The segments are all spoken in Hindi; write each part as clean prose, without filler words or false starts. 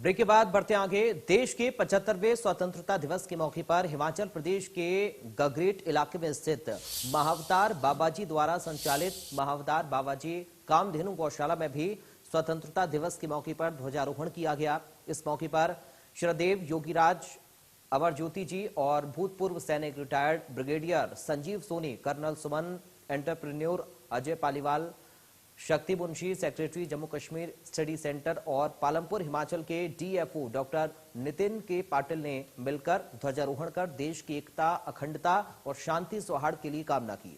ब्रेक के बाद बढ़ते आगे। देश के 75वें स्वतंत्रता दिवस के मौके पर हिमाचल प्रदेश के गगरेट इलाके में स्थित महाअवतार बाबाजी द्वारा संचालित महाअवतार बाबाजी कामधेनु गौशाला में भी स्वतंत्रता दिवस के मौके पर ध्वजारोहण किया गया। इस मौके पर श्रद्धेय योगीराज अमरज्योति जी और भूतपूर्व सैनिक retired brigadier Sanjeev Soni, colonel Suman, entrepreneur Ajay Paliwal, Shakti Munshi, secretary Jammu Kashmir study centre और पालमपुर हिमाचल के डीएफओ डॉक्टर नितिन के पाटिल ने मिलकर ध्वजारोहण कर देश की एकता, अखंडता और शांति सौहार्द के लिए कामना की।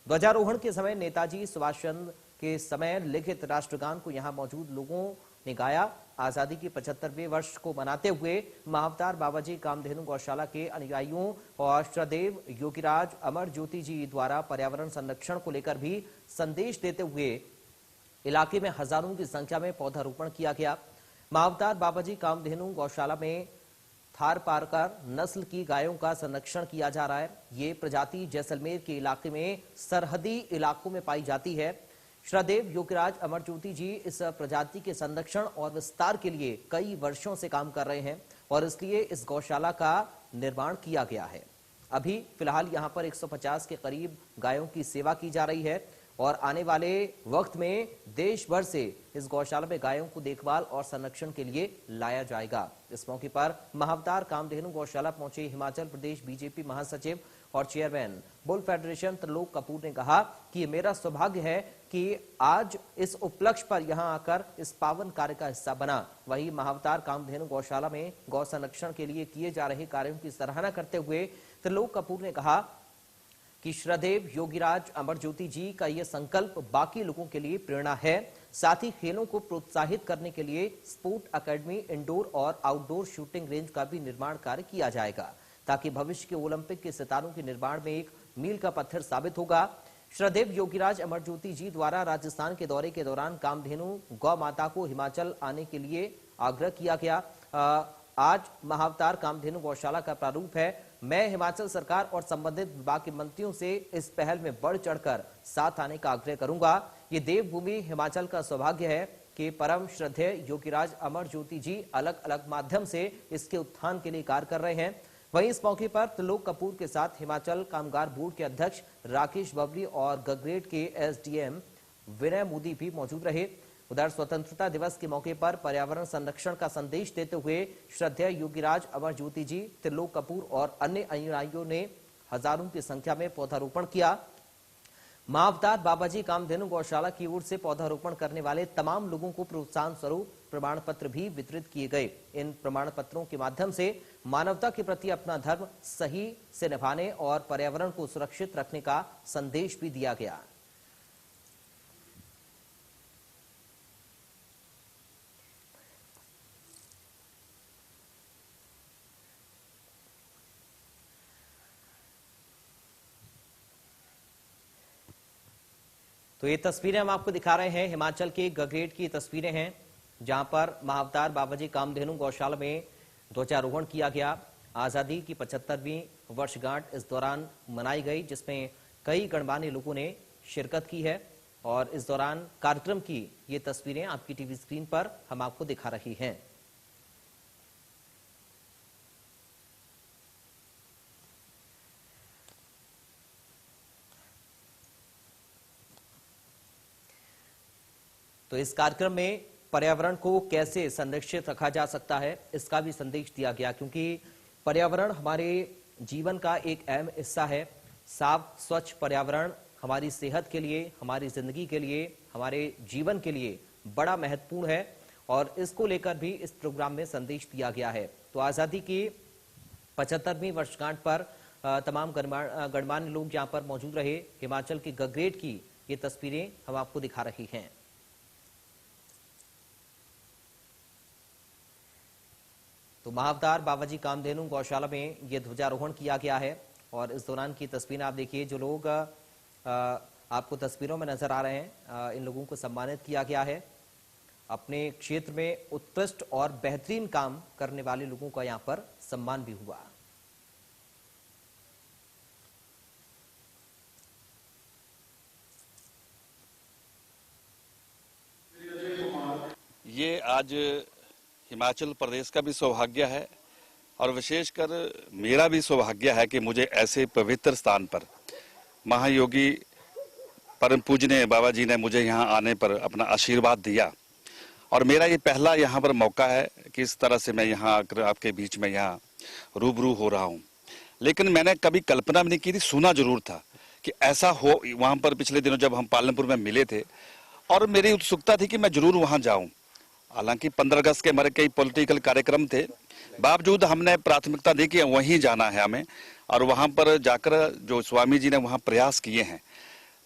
ध्वजारोहण के समय नेताजी सुभाष चंद्र के समय लिखित राष्ट्रगान को यहां मौजूद लोगों ने गाया। आजादी के 75वें वर्ष को मनाते हुए महाअवतार बाबाजी कामधेनु गौशाला के अनुयायियों और श्रद्धेय योगीराज अमरज्योति जी द्वारा पर्यावरण संरक्षण को लेकर भी संदेश देते हुए इलाके में हजारों की संख्या में पौधारोपण किया गया। महाअवतार बाबाजी कामधेनु गौशाला में थारपारकर नस्ल की गायों का संरक्षण किया जा रहा है। ये प्रजाति जैसलमेर के इलाके में सरहदी इलाकों में पाई जाती है। श्रद्धेय योगीराज अमरज्योति जी इस प्रजाति के संरक्षण और विस्तार के लिए कई वर्षों से काम कर रहे हैं और इसलिए इस गौशाला का निर्माण किया गया है। अभी फिलहाल यहां पर 150 के करीब गायों की सेवा की जा रही है और आने वाले वक्त में देश भर से इस गौशाला में गायों को देखभाल और संरक्षण के लिए लाया जाएगा। इस मौके पर महाअवतार कामधेनु गौशाला पहुंचे हिमाचल प्रदेश बीजेपी महासचिव और chairman bull federation Trilok Kapoor ने कहा कि ये मेरा सौभाग्य है कि आज इस उपलक्ष्य पर यहां आकर इस पावन कार्य का हिस्सा बना। वहीं महाअवतार कामधेनु गौशाला में गौ संरक्षण के लिए किए जा रहे कार्यों की सराहना करते हुए त्रिलोक कपूर ने कहा कि श्रद्धेय योगीराज अमरज्योति जी का यह संकल्प बाकी लोगों के लिए प्रेरणा है। साथ ही खेलों को प्रोत्साहित करने के लिए स्पोर्ट अकेडमी, इंडोर और आउटडोर शूटिंग रेंज का भी निर्माण कार्य किया जाएगा ताकि भविष्य के ओलंपिक के सितारों के निर्माण में एक मील का पत्थर साबित होगा। श्रद्धेय योगीराज अमरज्योति जी द्वारा राजस्थान के दौरे के दौरान कामधेनु गौ माता को हिमाचल आने के लिए आग्रह किया गया। आज महाअवतार कामधेनु गौशाला का प्रारूप है। मैं हिमाचल सरकार और संबंधित विभाग के मंत्रियों से इस पहल में बढ़ चढ़कर साथ आने का आग्रह करूंगा। ये देवभूमि हिमाचल का सौभाग्य है कि परम श्रद्धेय योगीराज अमरज्योति जी अलग अलग माध्यम से इसके उत्थान के लिए कार्य कर रहे हैं। वहीं इस मौके पर त्रिलोक कपूर के साथ हिमाचल कामगार बोर्ड के अध्यक्ष राकेश बबरी और गगरेट के एसडीएम विनय मोदी भी मौजूद रहे। उधर स्वतंत्रता दिवस के मौके पर पर्यावरण संरक्षण का संदेश देते हुए श्रद्धेय योगीराज अमरज्योति जी, त्रिलोक कपूर और अन्य अनुयायियों ने हजारों की संख्या में पौधारोपण किया। महाअवतार बाबाजी कामधेनु गौशाला की ओर से पौधारोपण करने वाले तमाम लोगों को प्रोत्साहन स्वरूप प्रमाण पत्र भी वितरित किए गए। इन प्रमाण पत्रों के माध्यम से मानवता के प्रति अपना धर्म सही से निभाने और पर्यावरण को सुरक्षित रखने का संदेश भी दिया गया। तो ये तस्वीरें हम आपको दिखा रहे हैं, हिमाचल के गगरेट की तस्वीरें हैं जहां पर महाअवतार बाबाजी कामधेनु गौशाला में ध्वजारोहण किया गया। आजादी की 75वीं वर्षगांठ इस दौरान मनाई गई, जिसमें कई गणमान्य लोगों ने शिरकत की है और इस दौरान कार्यक्रम की ये तस्वीरें आपकी टीवी स्क्रीन पर हम आपको दिखा रही हैं। तो इस कार्यक्रम में पर्यावरण को कैसे संरक्षित रखा जा सकता है इसका भी संदेश दिया गया, क्योंकि पर्यावरण हमारे जीवन का एक अहम हिस्सा है। साफ स्वच्छ पर्यावरण हमारी सेहत के लिए, हमारी जिंदगी के लिए, हमारे जीवन के लिए बड़ा महत्वपूर्ण है और इसको लेकर भी इस प्रोग्राम में संदेश दिया गया है। तो आजादी की 75वीं वर्षगांठ पर तमाम गणमान्य लोग यहां पर मौजूद रहे। हिमाचल के गगरेट की ये तस्वीरें हम आपको दिखा रही हैं। तो महाअवतार बाबाजी कामधेनु गौशाला में यह ध्वजारोहण किया गया है और इस दौरान की तस्वीरें आप देखिए। जो लोग आपको तस्वीरों में नजर आ रहे हैं, इन लोगों को सम्मानित किया गया है। अपने क्षेत्र में उत्कृष्ट और बेहतरीन काम करने वाले लोगों का यहां पर सम्मान भी हुआ। ये आज हिमाचल प्रदेश का भी सौभाग्य है और विशेषकर मेरा भी सौभाग्य है कि मुझे ऐसे पवित्र स्थान पर महायोगी परम पूजनीय बाबा जी ने मुझे यहाँ आने पर अपना आशीर्वाद दिया और मेरा ये पहला यहाँ पर मौका है कि इस तरह से मैं यहाँ आकर आपके बीच में यहाँ रूबरू हो रहा हूँ। लेकिन मैंने कभी कल्पना भी नहीं की थी, सुना जरूर था कि ऐसा हो। वहाँ पर पिछले दिनों जब हम पालनपुर में मिले थे और मेरी उत्सुकता थी कि मैं जरूर वहाँ जाऊँ। हालांकि 15 अगस्त के हमारे कई पॉलिटिकल कार्यक्रम थे, बावजूद हमने प्राथमिकता दी कि वहीं जाना है हमें और वहाँ पर जाकर जो स्वामी जी ने वहाँ प्रयास किए हैं,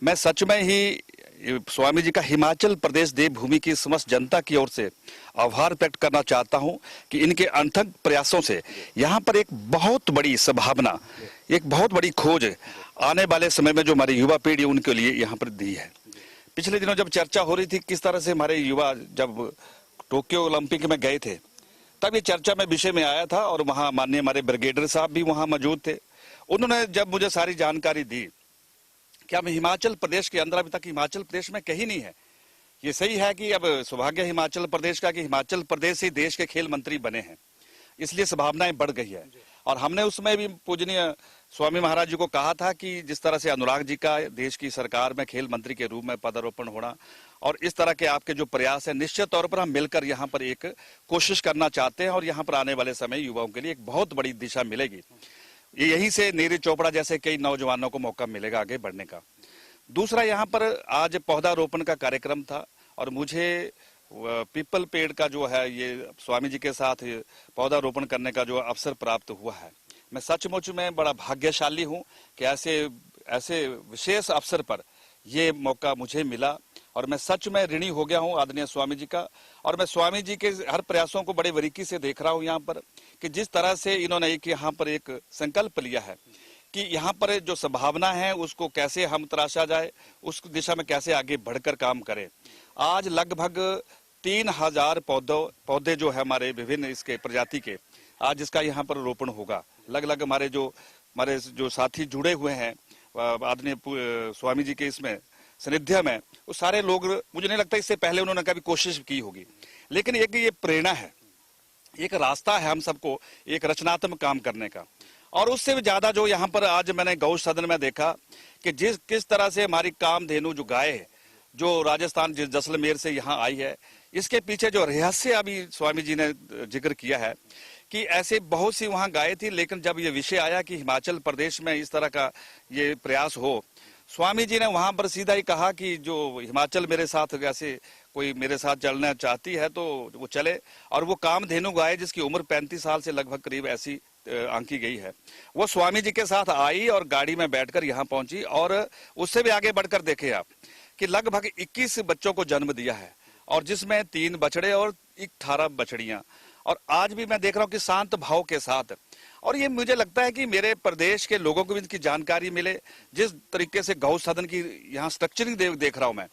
मैं सच में ही स्वामी जी का हिमाचल प्रदेश देवभूमि की समस्त जनता की ओर से आभार व्यक्त करना चाहता हूं कि इनके अथक प्रयासों से यहाँ पर एक बहुत बड़ी संभावना, एक बहुत बड़ी खोज आने वाले समय में जो हमारी युवा पीढ़ी उनके लिए यहाँ पर दी है। पिछले दिनों जब चर्चा हो रही थी किस तरह से हमारे युवा जब टोक्यो ओलंपिक में गए थे, तब ये चर्चा में विषय में आया था और वहाँ माननीय हमारे ब्रिगेडियर साहब भी वहाँ मौजूद थे। उन्होंने जब मुझे सारी जानकारी दी कि हम हिमाचल प्रदेश के अंदर, अभी तक हिमाचल प्रदेश में कहीं नहीं है। ये सही है कि अब सौभाग्य हिमाचल प्रदेश का कि हिमाचल प्रदेश ही देश के खेल मंत्री बने हैं, इसलिए संभावनाएं बढ़ गई है। और हमने उसमें भी पूजनीय स्वामी महाराज जी को कहा था कि जिस तरह से अनुराग जी का देश की सरकार में खेल मंत्री के रूप में पदारोपण होना और इस तरह के आपके जो प्रयास है, निश्चित तौर पर हम मिलकर यहाँ पर एक कोशिश करना चाहते हैं और यहाँ पर आने वाले समय युवाओं के लिए एक बहुत बड़ी दिशा मिलेगी। यहीं से नीरज चोपड़ा जैसे कई नौजवानों को मौका मिलेगा आगे बढ़ने का। दूसरा, यहाँ पर आज पौधारोपण का कार्यक्रम था और मुझे पीपल पेड़ का जो है ये स्वामी जी के साथ पौधारोपण करने का जो अवसर प्राप्त हुआ है, मैं सचमुच में बड़ा भाग्यशाली हूँ कि ऐसे विशेष अवसर पर ये मौका मुझे मिला और मैं सच में ऋणी हो गया हूँ आदरणीय स्वामी जी का। और मैं स्वामी जी के हर प्रयासों को बड़े बारीकी से देख रहा हूँ यहाँ पर कि जिस तरह से इन्होंने एक यहाँ पर एक संकल्प लिया है कि यहाँ पर जो संभावना है उसको कैसे हम तराशा जाए, उस दिशा में कैसे आगे बढ़कर काम करें। आज लगभग 3000 पौधे जो है हमारे विभिन्न इसके प्रजाति के, आज इसका यहाँ पर रोपण होगा। लगभग हमारे जो साथी जुड़े हुए हैं आदरणीय स्वामी जी के इसमें सानिध्य में, वो सारे लोग, मुझे नहीं लगता इससे पहले उन्होंने कभी कोशिश की होगी। लेकिन एक ये प्रेरणा है, एक रास्ता है हम सबको एक रचनात्मक काम करने का। और उससे भी ज्यादा जो यहाँ पर आज मैंने गौ सदन में देखा कि किस तरह से हमारी कामधेनु जो गाय है, जो राजस्थान जैसलमेर से यहाँ आई है, इसके पीछे जो रहस्य अभी स्वामी जी ने जिक्र किया है कि ऐसे बहुत सी वहाँ गायें थी, लेकिन जब ये विषय आया कि हिमाचल प्रदेश में इस तरह का ये प्रयास हो, स्वामी जी ने वहां पर सीधा ही कहा कि जो हिमाचल मेरे साथ जैसे कोई मेरे साथ चलना चाहती है तो वो चले। और वो कामधेनु गाय जिसकी उम्र 35 साल से लगभग करीब ऐसी आंकी गई है, वो स्वामी जी के साथ आई और गाड़ी में बैठकर यहाँ पहुंची। और उससे भी आगे बढ़कर देखे आप कि लगभग 21 बच्चों को जन्म दिया है और जिसमें 3 बछड़े और 18 बछड़ियां। और आज भी मैं देख रहा हूँ कि शांत भाव के साथ, और ये मुझे लगता है कि मेरे प्रदेश के लोगों को भी इसकी जानकारी मिले। जिस तरीके से गौ सदन की यहाँ स्ट्रक्चरिंग देख रहा हूं मैं,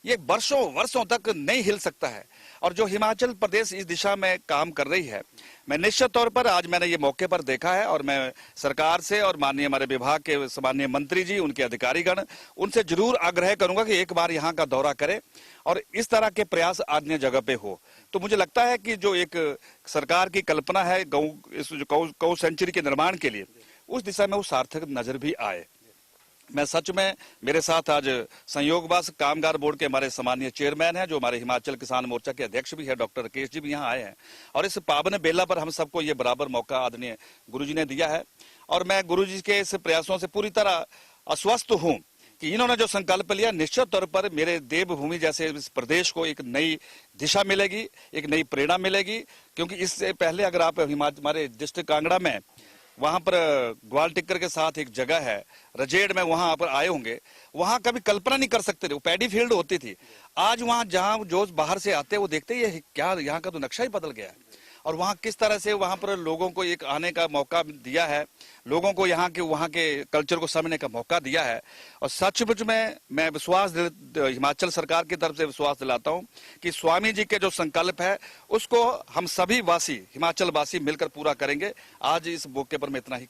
ये वर्षों तक नहीं हिल सकता है। और जो हिमाचल प्रदेश इस दिशा में काम कर रही है, मैं निश्चित तौर पर आज मैंने ये मौके पर देखा है और मैं सरकार से और माननीय हमारे विभाग के सम्माननीय मंत्री जी, उनके अधिकारीगण, उनसे जरूर आग्रह करूंगा कि एक बार यहाँ का दौरा करें और इस तरह के प्रयास अन्य जगह पे हो। तो मुझे लगता है कि जो एक सरकार की कल्पना है गौ सेंचुरी के निर्माण के लिए, उस दिशा में वो सार्थक नजर भी आए। मैं सच में, मेरे साथ आज संयोगवश कामगार बोर्ड के हमारे सम्मानीय चेयरमैन हैं, जो हमारे हिमाचल किसान मोर्चा के अध्यक्ष भी है, डॉक्टर राकेश जी भी यहाँ आए हैं। और इस पावन बेला पर हम सबको ये बराबर मौका आदरणीय गुरुजी ने दिया है और मैं गुरुजी के इस प्रयासों से पूरी तरह आश्वस्त हूँ कि इन्होंने जो संकल्प लिया, निश्चित तौर पर मेरे देवभूमि जैसे इस प्रदेश को एक नई दिशा मिलेगी, एक नई प्रेरणा मिलेगी। क्योंकि इससे पहले अगर आप हमारे डिस्ट्रिक्ट कांगड़ा में वहां पर ग्वाल टिक्कर के साथ एक जगह है रजेड़ में, वहां पर आए होंगे, वहां कभी कल्पना नहीं कर सकते थे, वो पैडी फील्ड होती थी। आज वहां जहां जो बाहर से आते हैं वो देखते ये क्या, यहाँ का तो नक्शा ही बदल गया है। और वहां किस तरह से वहां पर लोगों को एक आने का मौका दिया है, लोगों को वहां के कल्चर को समझने का मौका दिया है। और सचमुच में मैं हिमाचल सरकार की तरफ से विश्वास दिलाता हूं कि स्वामी जी के जो संकल्प है उसको हम सभी वासी, हिमाचल वासी मिलकर पूरा करेंगे। आज इस मौके पर मैं इतना ही